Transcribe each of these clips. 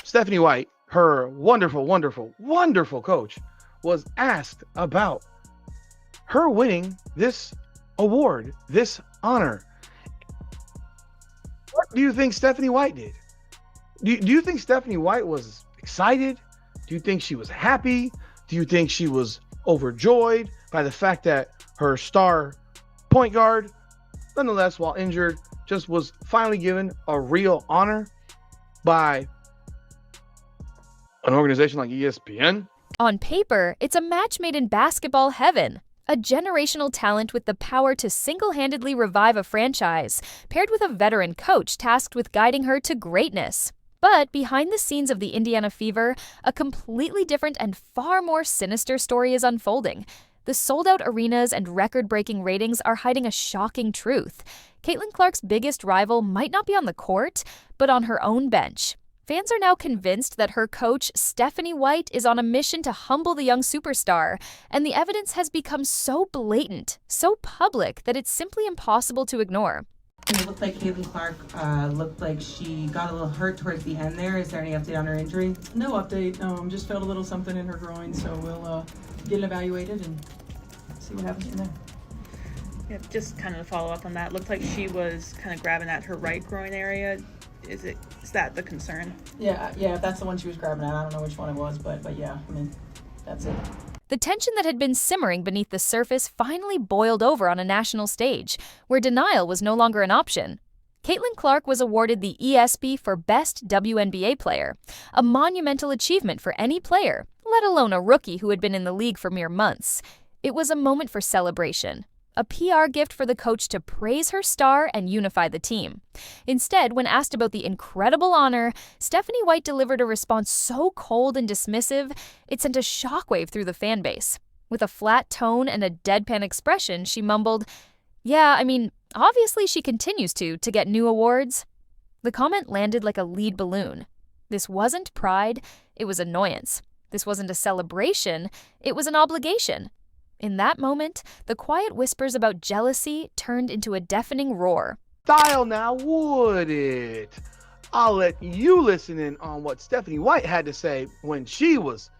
Stephanie White, her wonderful, wonderful, wonderful coach, was asked about her winning this award, this honor. What do you think Stephanie White did? Do you think Stephanie White was excited? Do you think she was happy? Do you think she was overjoyed by the fact that her star point guard, nonetheless, while injured, just was finally given a real honor by an organization like ESPN? On paper, it's a match made in basketball heaven. A generational talent with the power to single-handedly revive a franchise, paired with a veteran coach tasked with guiding her to greatness. But behind the scenes of the Indiana Fever, a completely different and far more sinister story is unfolding. The sold-out arenas and record-breaking ratings are hiding a shocking truth. Caitlin Clark's biggest rival might not be on the court, but on her own bench. Fans are now convinced that her coach, Stephanie White, is on a mission to humble the young superstar, and the evidence has become so blatant, so public, that it's simply impossible to ignore. It looked like Caitlin Clark looked like she got a little hurt towards the end there. Is there any update on her injury? No update. Just felt a little something in her groin, so we'll get it evaluated and see what happens from there. Yeah, just kind of to follow up on that, looked like she was kind of grabbing at her right groin area. Is that the concern? Yeah, if that's the one she was grabbing at. I don't know which one it was, but yeah, I mean, that's it. The tension that had been simmering beneath the surface finally boiled over on a national stage, where denial was no longer an option. Caitlin Clark was awarded the ESPY for Best WNBA Player, a monumental achievement for any player, let alone a rookie who had been in the league for mere months. It was a moment for celebration, a PR gift for the coach to praise her star and unify the team. Instead, when asked about the incredible honor, Stephanie White delivered a response so cold and dismissive, it sent a shockwave through the fan base. With a flat tone and a deadpan expression, she mumbled, "Yeah, I mean, obviously she continues to get new awards." The comment landed like a lead balloon. This wasn't pride, it was annoyance. This wasn't a celebration, it was an obligation. In that moment, the quiet whispers about jealousy turned into a deafening roar. Style now, would it? I'll let you listen in on what Stephanie White had to say when she was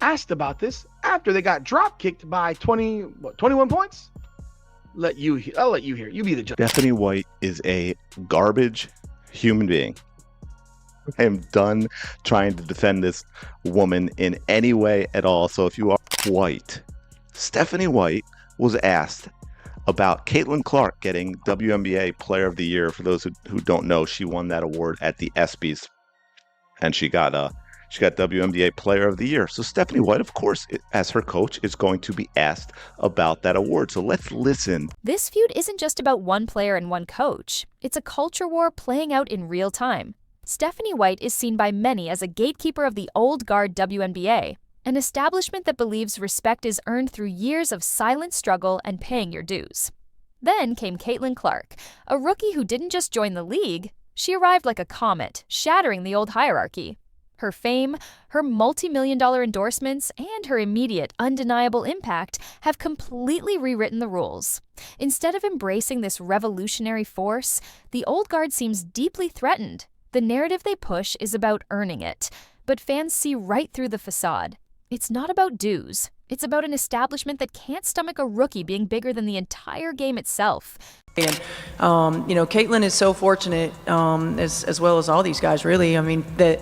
asked about this after they got drop kicked by 21 points? I'll let you hear. You be the judge. Stephanie White is a garbage human being. I am done trying to defend this woman in any way at all. So if you are white, Stephanie White was asked about Caitlin Clark getting WNBA Player of the Year. For those who don't know, she won that award at the ESPYs, and she got WNBA Player of the Year. So Stephanie White, of course, as her coach, is going to be asked about that award. So let's listen. This feud isn't just about one player and one coach. It's a culture war playing out in real time. Stephanie White is seen by many as a gatekeeper of the old guard WNBA, an establishment that believes respect is earned through years of silent struggle and paying your dues. Then came Caitlin Clark, a rookie who didn't just join the league, she arrived like a comet, shattering the old hierarchy. Her fame, her multi-million-dollar endorsements, and her immediate, undeniable impact have completely rewritten the rules. Instead of embracing this revolutionary force, the old guard seems deeply threatened. The narrative they push is about earning it, but fans see right through the facade. It's not about dues. It's about an establishment that can't stomach a rookie being bigger than the entire game itself. And, Caitlin is so fortunate, as well as all these guys, really. I mean, that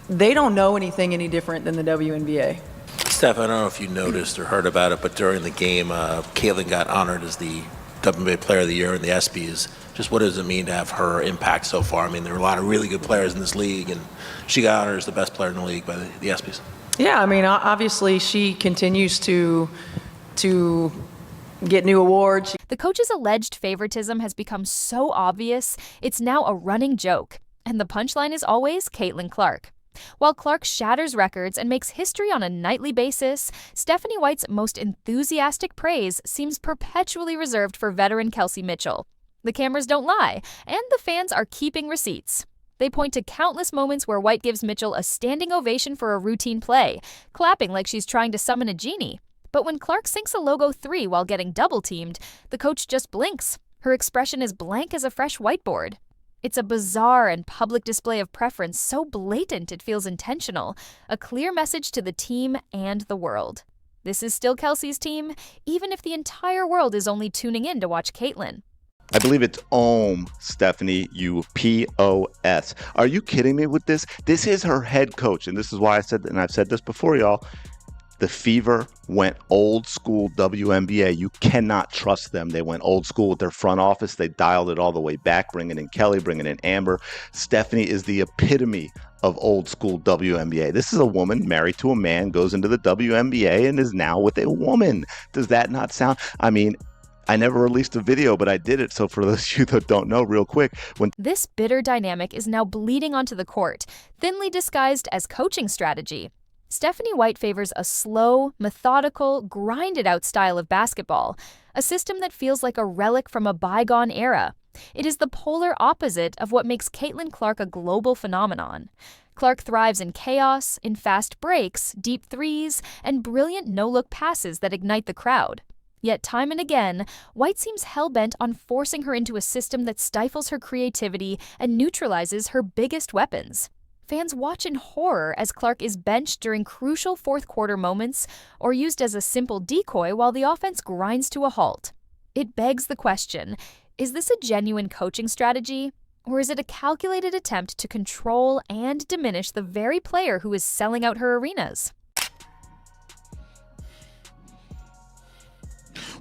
they don't know anything any different than the WNBA. Steph, I don't know if you noticed or heard about it, but during the game, Caitlin got honored as the WNBA Player of the Year in the ESPYs. Just what does it mean to have her impact so far? I mean, there are a lot of really good players in this league, and she got honored as the best player in the league by the ESPYs. Yeah, I mean, obviously she continues to get new awards. The coach's alleged favoritism has become so obvious, it's now a running joke. And the punchline is always Caitlin Clark. While Clark shatters records and makes history on a nightly basis, Stephanie White's most enthusiastic praise seems perpetually reserved for veteran Kelsey Mitchell. The cameras don't lie, and the fans are keeping receipts. They point to countless moments where White gives Mitchell a standing ovation for a routine play, clapping like she's trying to summon a genie. But when Clark sinks a logo 3 while getting double-teamed, the coach just blinks. Her expression is blank as a fresh whiteboard. It's a bizarre and public display of preference so blatant it feels intentional, a clear message to the team and the world. This is still Kelsey's team, even if the entire world is only tuning in to watch Caitlyn. I believe it's Ohm, Stephanie, you POS. Are you kidding me with this? This is her head coach, and this is why I said, and I've said this before, y'all, the Fever went old school WNBA. You cannot trust them. They went old school with their front office. They dialed it all the way back, bringing in Kelly, bringing in Amber. Stephanie is the epitome of old school WNBA. This is a woman married to a man, goes into the WNBA, and is now with a woman. Does that not sound? I mean, I never released a video, but I did it. So for those of you that don't know, real quick, This bitter dynamic is now bleeding onto the court, thinly disguised as coaching strategy. Stephanie White favors a slow, methodical, grinded-out style of basketball, a system that feels like a relic from a bygone era. It is the polar opposite of what makes Caitlin Clark a global phenomenon. Clark thrives in chaos, in fast breaks, deep threes, and brilliant no-look passes that ignite the crowd. Yet time and again, White seems hell-bent on forcing her into a system that stifles her creativity and neutralizes her biggest weapons. Fans watch in horror as Clark is benched during crucial fourth-quarter moments or used as a simple decoy while the offense grinds to a halt. It begs the question, is this a genuine coaching strategy, or is it a calculated attempt to control and diminish the very player who is selling out her arenas?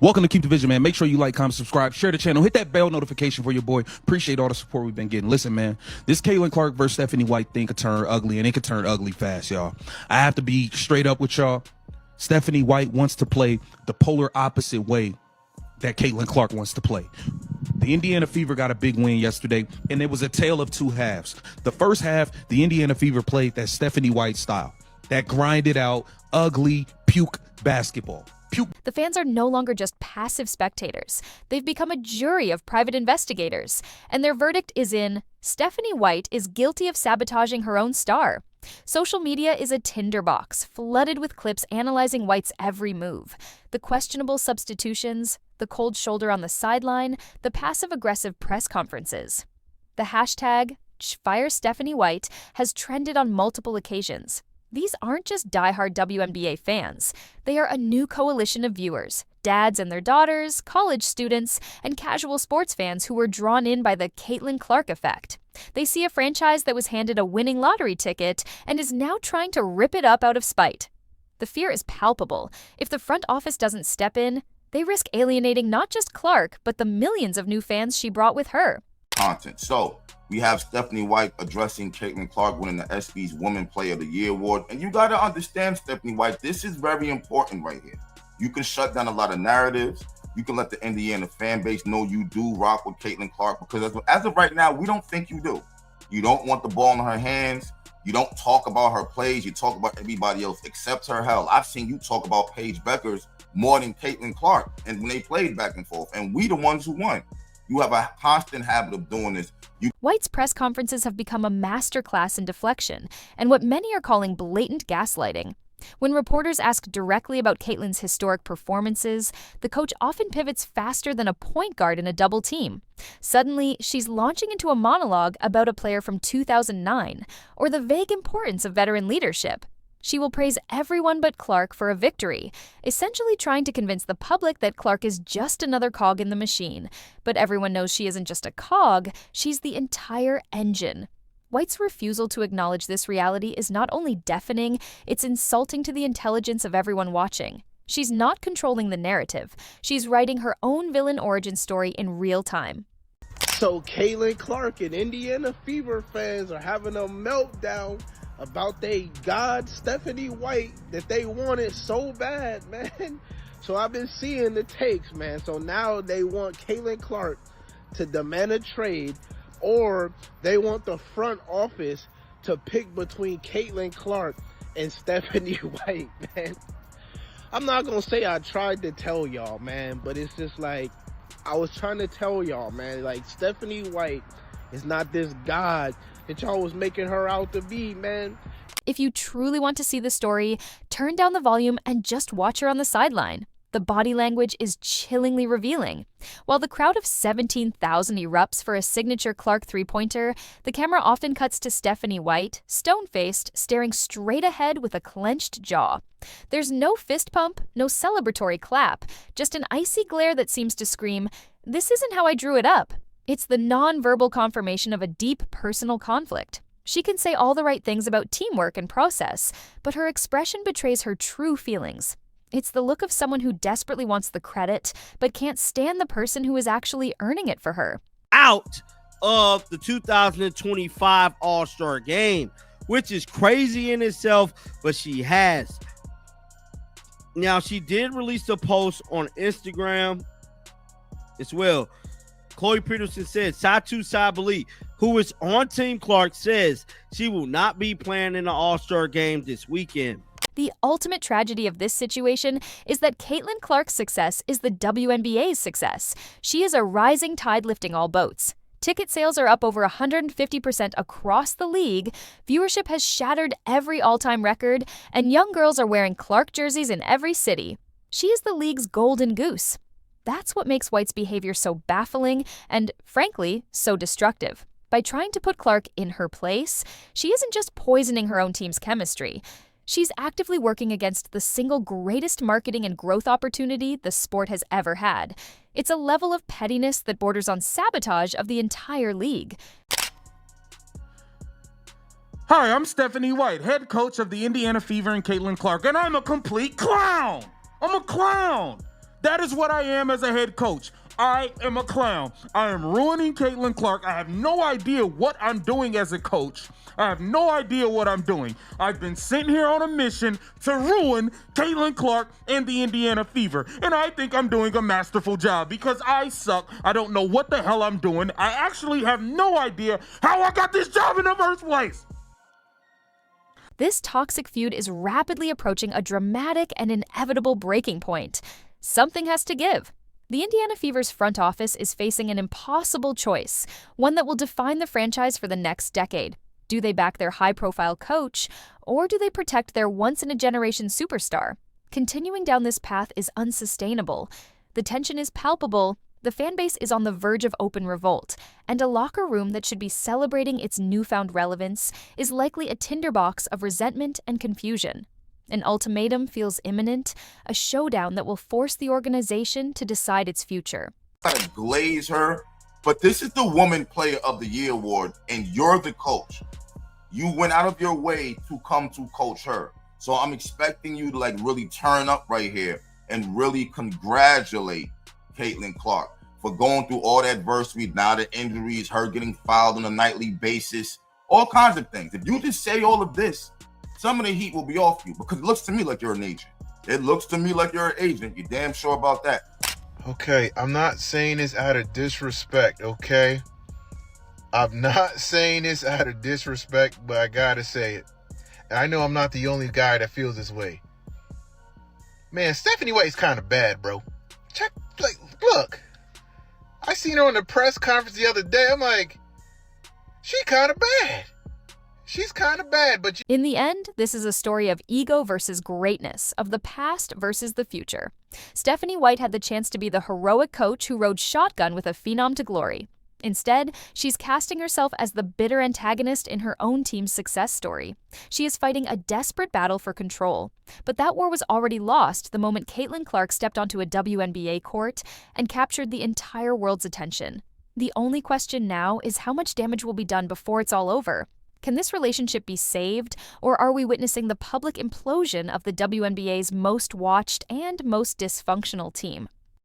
Welcome to Keep the Vision, man. Make sure you like, comment, subscribe, share the channel, hit that bell notification for your boy. Appreciate all the support we've been getting. Listen, man, this Caitlin Clark versus Stephanie White thing could turn ugly, and it could turn ugly fast, y'all. I have to be straight up with y'all. Stephanie White wants to play the polar opposite way that Caitlin Clark wants to play. The Indiana Fever got a big win yesterday, and it was a tale of two halves. The first half, the Indiana Fever played that Stephanie White style, that grinded out, ugly, puke basketball. The fans are no longer just passive spectators. They've become a jury of private investigators, and their verdict is in Stephanie White is guilty of sabotaging her own star. Social media is a tinderbox, flooded with clips analyzing White's every move. The questionable substitutions, the cold shoulder on the sideline, the passive-aggressive press conferences. The hashtag #FireStephanieWhite has trended on multiple occasions. These aren't just diehard WNBA fans. They are a new coalition of viewers, dads and their daughters, college students, and casual sports fans who were drawn in by the Caitlin Clark effect. They see a franchise that was handed a winning lottery ticket and is now trying to rip it up out of spite. The fear is palpable. If the front office doesn't step in, they risk alienating not just Clark, but the millions of new fans she brought with her. So, we have Stephanie White addressing Caitlin Clark winning the ESPY's Women Player of the Year award. And you got to understand, Stephanie White, this is very important right here. You can shut down a lot of narratives. You can let the Indiana fan base know you do rock with Caitlin Clark, because as of right now, we don't think you do. You don't want the ball in her hands. You don't talk about her plays. You talk about everybody else except her. Hell, I've seen you talk about Paige Beckers more than Caitlin Clark, and when they played back and forth, and we the ones who won. You have a constant habit of doing this. White's press conferences have become a masterclass in deflection and what many are calling blatant gaslighting. When reporters ask directly about Caitlin's historic performances, the coach often pivots faster than a point guard in a double team. Suddenly, she's launching into a monologue about a player from 2009 or the vague importance of veteran leadership. She will praise everyone but Clark for a victory, essentially trying to convince the public that Clark is just another cog in the machine. But everyone knows she isn't just a cog, she's the entire engine. White's refusal to acknowledge this reality is not only deafening, it's insulting to the intelligence of everyone watching. She's not controlling the narrative. She's writing her own villain origin story in real time. So Caitlin Clark and Indiana Fever fans are having a meltdown about they god Stephanie White that they wanted so bad, man. So I've been seeing the takes, man. So now they want Caitlin Clark to demand a trade, or they want the front office to pick between Caitlin Clark and Stephanie White, man. I'm not gonna say I tried to tell y'all, man, but it's just like, I was trying to tell y'all, man, like, Stephanie White is not this god that y'all was making her out to be, man. If you truly want to see the story, turn down the volume and just watch her on the sideline. The body language is chillingly revealing. While the crowd of 17,000 erupts for a signature Clark three-pointer, the camera often cuts to Stephanie White, stone-faced, staring straight ahead with a clenched jaw. There's no fist pump, no celebratory clap, just an icy glare that seems to scream, "This isn't how I drew it up." It's the nonverbal confirmation of a deep personal conflict. She can say all the right things about teamwork and process, but her expression betrays her true feelings. It's the look of someone who desperately wants the credit, but can't stand the person who is actually earning it for her. Out of the 2025 All-Star Game, which is crazy in itself, but she has. Now, she did release a post on Instagram as well. Chloe Peterson said, Satu Sabali, who is on Team Clark, says she will not be playing in the All-Star Game this weekend. The ultimate tragedy of this situation is that Caitlin Clark's success is the WNBA's success. She is a rising tide lifting all boats. Ticket sales are up over 150% across the league, viewership has shattered every all-time record, and young girls are wearing Clark jerseys in every city. She is the league's golden goose. That's what makes White's behavior so baffling and, frankly, so destructive. By trying to put Clark in her place, she isn't just poisoning her own team's chemistry. She's actively working against the single greatest marketing and growth opportunity the sport has ever had. It's a level of pettiness that borders on sabotage of the entire league. Hi, I'm Stephanie White, head coach of the Indiana Fever and Caitlin Clark, and I'm a complete clown. I'm a clown. That is what I am as a head coach. I am a clown. I am ruining Caitlin Clark. I have no idea what I'm doing as a coach. I have no idea what I'm doing. I've been sent here on a mission to ruin Caitlin Clark and the Indiana Fever. And I think I'm doing a masterful job because I suck. I don't know what the hell I'm doing. I actually have no idea how I got this job in the first place. This toxic feud is rapidly approaching a dramatic and inevitable breaking point. Something has to give. The Indiana Fever's front office is facing an impossible choice, one that will define the franchise for the next decade. Do they back their high-profile coach, or do they protect their once-in-a-generation superstar? Continuing down this path is unsustainable. The tension is palpable, the fanbase is on the verge of open revolt, and a locker room that should be celebrating its newfound relevance is likely a tinderbox of resentment and confusion. An ultimatum feels imminent, a showdown that will force the organization to decide its future. To glaze her, but this is the Woman Player of the Year award, and you're the coach. You went out of your way to come to coach her. So I'm expecting you to really turn up right here and really congratulate Caitlin Clark for going through all that adversity, now the injuries, her getting fouled on a nightly basis, all kinds of things. If you just say all of this, some of the heat will be off you because it looks to me like you're an agent. It looks to me like you're an agent. You're damn sure about that. Okay, I'm not saying this out of disrespect, okay? I'm not saying this out of disrespect, but I gotta say it. And I know I'm not the only guy that feels this way. Man, Stephanie White's kind of bad, bro. Look. I seen her on the press conference the other day. I'm like, she kind of bad. She's kind of bad, but... In the end, this is a story of ego versus greatness, of the past versus the future. Stephanie White had the chance to be the heroic coach who rode shotgun with a phenom to glory. Instead, she's casting herself as the bitter antagonist in her own team's success story. She is fighting a desperate battle for control. But that war was already lost the moment Caitlin Clark stepped onto a WNBA court and captured the entire world's attention. The only question now is how much damage will be done before it's all over. Can this relationship be saved, or are we witnessing the public implosion of the WNBA's most watched and most dysfunctional team?